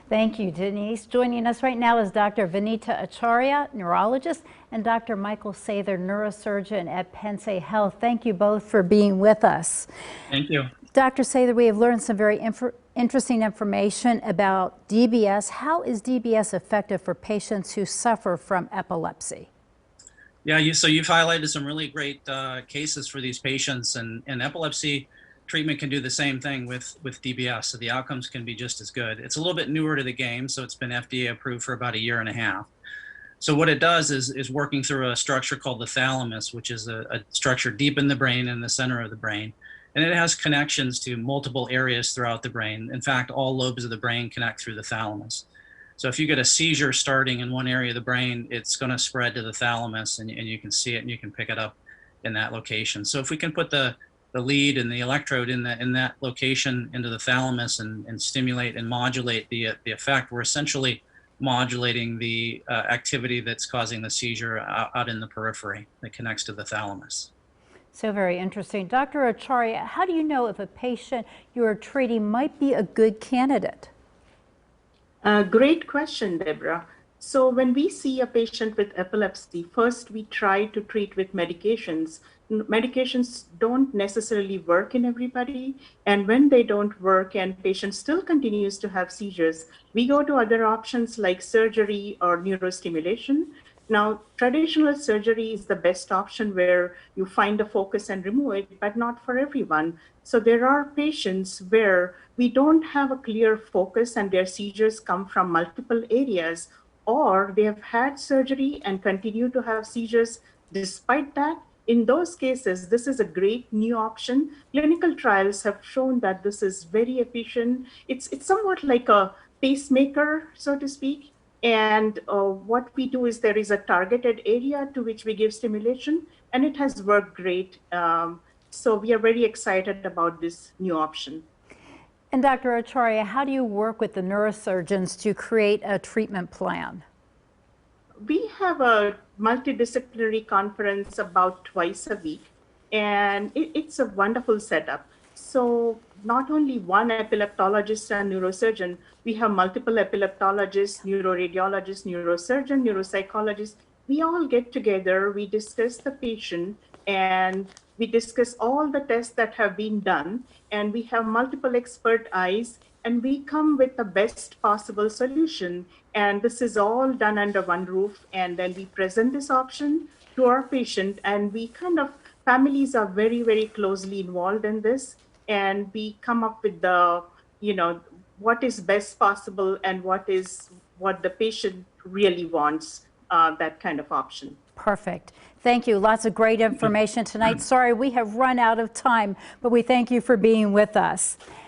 Thank you, Denise. Joining us right now is Dr. Vinita Acharya, neurologist, and Dr. Michael Sather, neurosurgeon at Penn Health. Thank you both for being with us. Thank you. Dr. Sather, we have learned some very interesting information about DBS. How is DBS effective for patients who suffer from epilepsy? Yeah, so you've highlighted some really great cases for these patients, and epilepsy treatment can do the same thing with DBS, so the outcomes can be just as good. It's a little bit newer to the game, so it's been FDA approved for about 1.5 years. So what it does is working through a structure called the thalamus, which is a structure deep in the brain, in the center of the brain. And it has connections to multiple areas throughout the brain. In fact, all lobes of the brain connect through the thalamus. So if you get a seizure starting in one area of the brain, it's going to spread to the thalamus, and you can see it and you can pick it up in that location. So if we can put the lead and the electrode in that location into the thalamus and stimulate and modulate the effect, we're essentially modulating the activity that's causing the seizure out in the periphery that connects to the thalamus. So very interesting. Dr. Acharya, how do you know if a patient you are treating might be a good candidate? Great question, Deborah. So when we see a patient with epilepsy, first we try to treat with medications. Medications don't necessarily work in everybody. And when they don't work and patient still continues to have seizures, we go to other options like surgery or neurostimulation. Now, traditional surgery is the best option where you find the focus and remove it, but not for everyone. So there are patients where we don't have a clear focus and their seizures come from multiple areas, or they have had surgery and continue to have seizures despite that. In those cases, this is a great new option. Clinical trials have shown that this is very efficient. It's somewhat like a pacemaker, so to speak. And what we do is there is a targeted area to which we give stimulation, and it has worked great. So we are very excited about this new option. And Dr. Acharya, how do you work with the neurosurgeons to create a treatment plan? We have a multidisciplinary conference about twice a week, and it's a wonderful setup. So not only one epileptologist and neurosurgeon, we have multiple epileptologists, neuroradiologists, neurosurgeon, neuropsychologists. We all get together, we discuss the patient, and we discuss all the tests that have been done, and we have multiple expert eyes, and we come with the best possible solution. And this is all done under one roof, and then we present this option to our patient, and we families are very, very closely involved in this, and we come up with the, what is best possible and what the patient really wants, that kind of option. Perfect. Thank you. Lots of great information tonight. Sorry, we have run out of time, but we thank you for being with us.